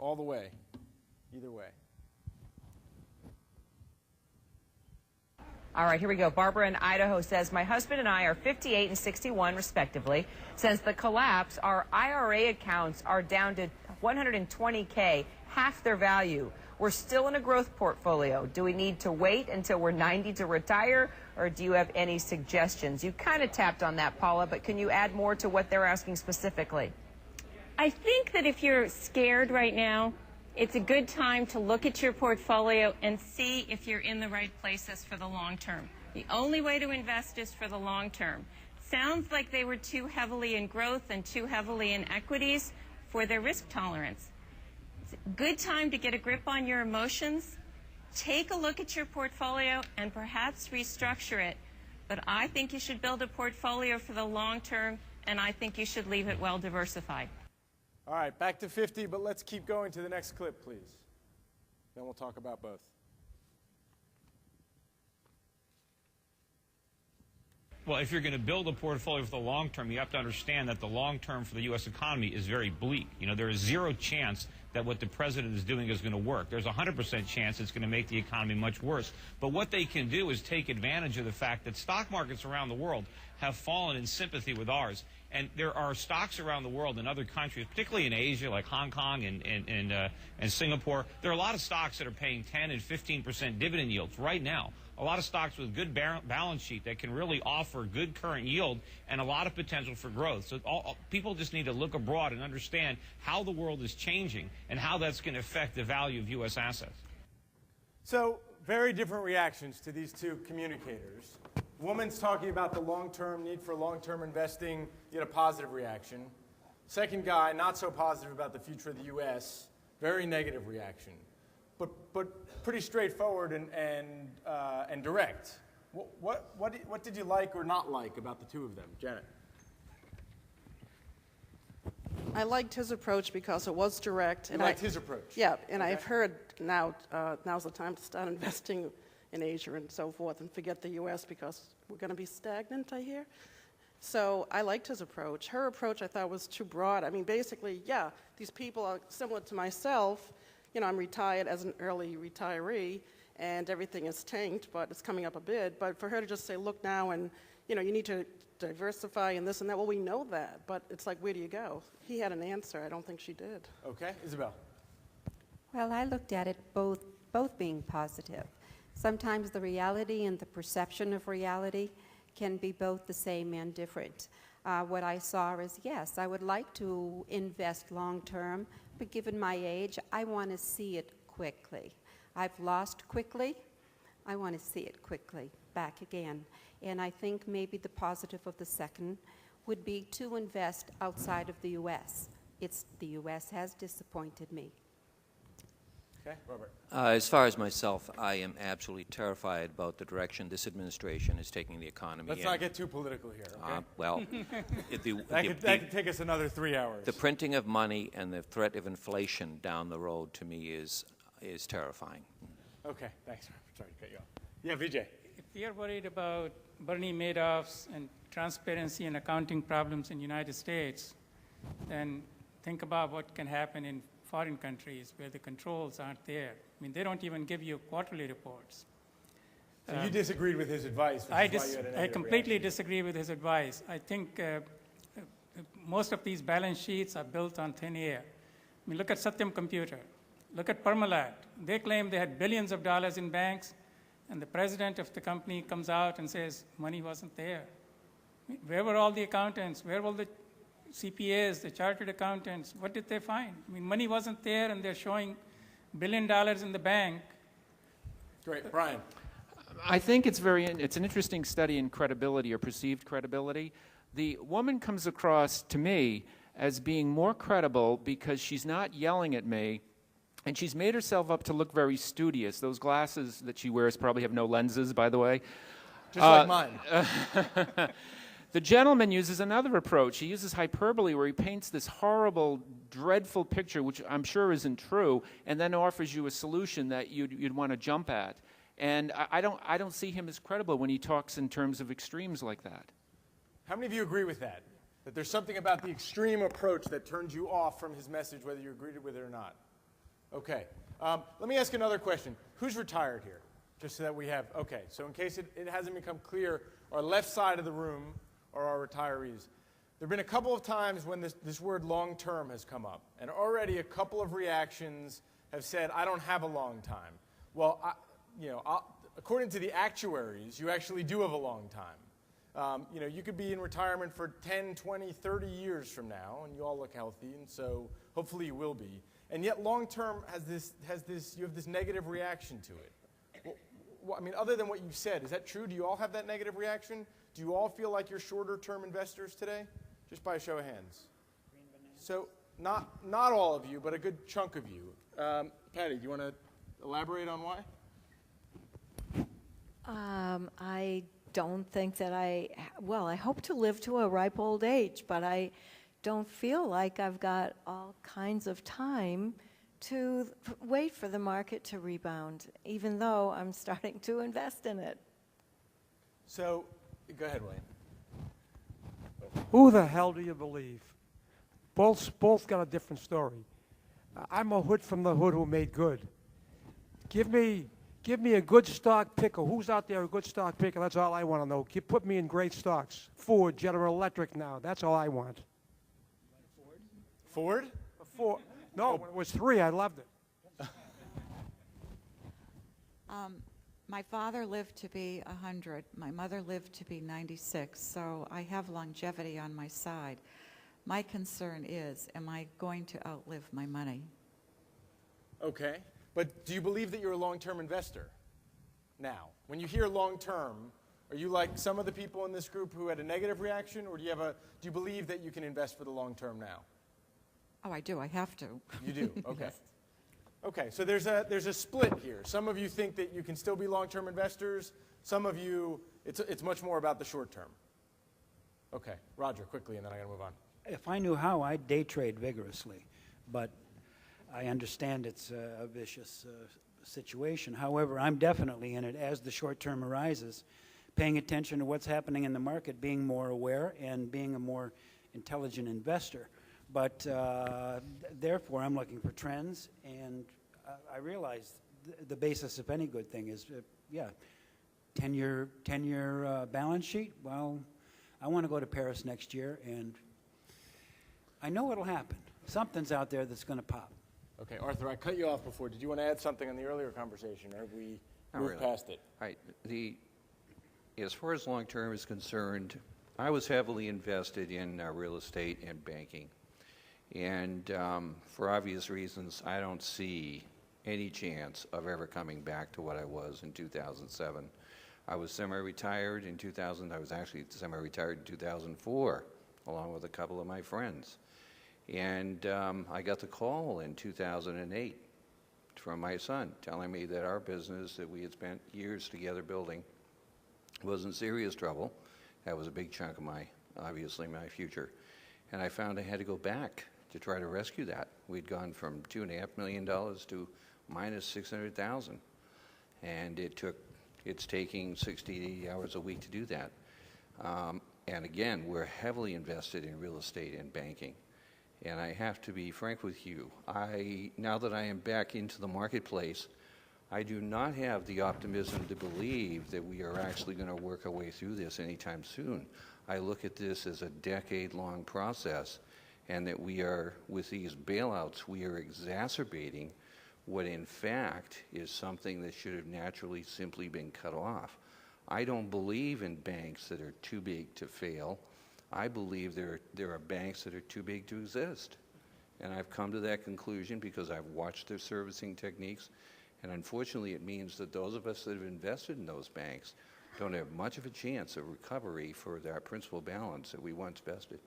all the way, either way. All right, here we go. Barbara in Idaho says, my husband and I are 58 and 61, respectively. Since the collapse, our IRA accounts are down to $120K, half their value. We're still in a growth portfolio. Do we need to wait until we're 90 to retire, or do you have any suggestions? You kind of tapped on that, Paula, but can you add more to what they're asking specifically? I think that if you're scared right now, it's a good time to look at your portfolio and see if you're in the right places for the long term. The only way to invest is for the long term. Sounds like they were too heavily in growth and too heavily in equities for their risk tolerance. It's a good time to get a grip on your emotions, take a look at your portfolio, and perhaps restructure it. But I think you should build a portfolio for the long term, and I think you should leave it well diversified. All right, back to 50, but let's keep going to the next clip, please. Then we'll talk about both. Well, if you're going to build a portfolio for the long term, you have to understand that the long term for the U.S. economy is very bleak. You know, there is zero chance that what the president is doing is going to work. There's a 100% chance it's going to make the economy much worse. But what they can do is take advantage of the fact that stock markets around the world have fallen in sympathy with ours. And there are stocks around the world in other countries, particularly in Asia, like Hong Kong and Singapore. There are a lot of stocks that are paying 10 and 15% dividend yields right now. A lot of stocks with good balance sheet that can really offer good current yield and a lot of potential for growth. So people just need to look abroad and understand how the world is changing and how that's going to affect the value of U.S. assets. So very different reactions to these two communicators. Woman's talking about the long-term need for long-term investing, you get a positive reaction. Second guy, not so positive about the future of the U.S., very negative reaction. But pretty straightforward and direct. What did you like or not like about the two of them? Janet. I liked his approach because it was direct. You liked his approach? Yeah, and okay. I've heard now's the time to start investing in Asia and so forth and forget the U.S. because we're going to be stagnant, I hear. So I liked his approach. Her approach I thought was too broad. I mean, basically, yeah, these people are similar to myself. You know, I'm retired as an early retiree, and everything is tanked, but it's coming up a bit. But for her to just say, look now, and, you know, you need to diversify and this and that, well, we know that, but it's like, where do you go? He had an answer. I don't think she did. Okay. Isabel. Well, I looked at it both being positive. Sometimes the reality and the perception of reality can be both the same and different. What I saw is, yes, I would like to invest long term, but given my age, I want to see it quickly. I've lost quickly. I want to see it quickly back again. And I think maybe the positive of the second would be to invest outside of the U.S. The U.S. has disappointed me. Okay, Robert. As far as myself, I am absolutely terrified about the direction this administration is taking the economy. Let's not get too political here, okay? Well, that could take us another 3 hours. The printing of money and the threat of inflation down the road, to me, is terrifying. Okay, thanks. Sorry to cut you off. Yeah, Vijay. If you're worried about Bernie Madoff's and transparency and accounting problems in the United States, then think about what can happen in foreign countries where the controls aren't there. I mean, they don't even give you quarterly reports. So you disagreed with his advice. I completely disagree with his advice. I think most of these balance sheets are built on thin air. I mean, look at Satyam Computer. Look at Parmalat. They claim they had billions of dollars in banks, and the president of the company comes out and says money wasn't there. I mean, where were all the accountants? Where were the CPAs, the chartered accountants? What did they find? I mean, money wasn't there, and they're showing $1 billion in the bank. Great. Brian. I think it's an interesting study in credibility or perceived credibility. The woman comes across to me as being more credible because she's not yelling at me, and she's made herself up to look very studious. Those glasses that she wears probably have no lenses, by the way. Just like mine. The gentleman uses another approach. He uses hyperbole where he paints this horrible, dreadful picture, which I'm sure isn't true, and then offers you a solution that you'd want to jump at. And I don't see him as credible when he talks in terms of extremes like that. How many of you agree with that? That there's something about the extreme approach that turns you off from his message, whether you agreed with it or not? Okay. Let me ask another question. Who's retired here? Just so that we have, okay. So in case it hasn't become clear, our left side of the room are our retirees. There have been a couple of times when this word long-term has come up, and already a couple of reactions have said, I don't have a long time. Well, according to the actuaries, you actually do have a long time. You could be in retirement for 10, 20, 30 years from now, and you all look healthy, and so hopefully you will be. And yet long-term you have this negative reaction to it. Well, I mean, other than what you said, is that true? Do you all have that negative reaction? Do you all feel like you're shorter-term investors today? Just by a show of hands. So not all of you, but a good chunk of you. Patty, do you want to elaborate on why? I don't think that I hope to live to a ripe old age, but I don't feel like I've got all kinds of time to wait for the market to rebound, even though I'm starting to invest in it. So, go ahead, William. Who the hell do you believe? Both got a different story. I'm a hood from the hood who made good. Give me a good stock picker. Who's out there a good stock picker? That's all I want to know. Put me in great stocks. Ford, General Electric now. That's all I want. Ford? Ford. No, when it was 3, I loved it. My father lived to be 100. My mother lived to be 96, so I have longevity on my side. My concern is, am I going to outlive my money? Okay. But do you believe that you're a long-term investor now? When you hear long-term, are you like some of the people in this group who had a negative reaction, or do you believe that you can invest for the long term now? Oh, I do. I have to. You do? Okay. Yes. Okay, so there's a split here. Some of you think that you can still be long-term investors. Some of you, it's much more about the short term. Okay, Roger, quickly, and then I got to move on. If I knew how, I'd day trade vigorously, but I understand it's a vicious situation. However, I'm definitely in it as the short term arises, paying attention to what's happening in the market, being more aware, and being a more intelligent investor. But therefore, I'm looking for trends, and I realize the basis of any good thing is, 10-year balance sheet. Well, I want to go to Paris next year, and I know it'll happen. Something's out there that's going to pop. Okay, Arthur, I cut you off before. Did you want to add something on the earlier conversation, or have we moved past it? Right. As far as long-term is concerned, I was heavily invested in real estate and banking. And for obvious reasons, I don't see any chance of ever coming back to what I was in 2007. I was semi-retired in 2000. I was actually semi-retired in 2004, along with a couple of my friends. And I got the call in 2008 from my son telling me that our business that we had spent years together building was in serious trouble. That was a big chunk of obviously my future. And I found I had to go back to try to rescue that. We'd gone from $2.5 million to minus $600,000. And it's taking 60 to 80 hours a week to do that. And again, we're heavily invested in real estate and banking. And I have to be frank with you, now that I am back into the marketplace, I do not have the optimism to believe that we are actually going to work our way through this anytime soon. I look at this as a decade-long process, and that we are, with these bailouts, we are exacerbating what in fact is something that should have naturally simply been cut off. I don't believe in banks that are too big to fail. I believe there are banks that are too big to exist. And I've come to that conclusion because I've watched their servicing techniques, and unfortunately it means that those of us that have invested in those banks don't have much of a chance of recovery for that principal balance that we once vested.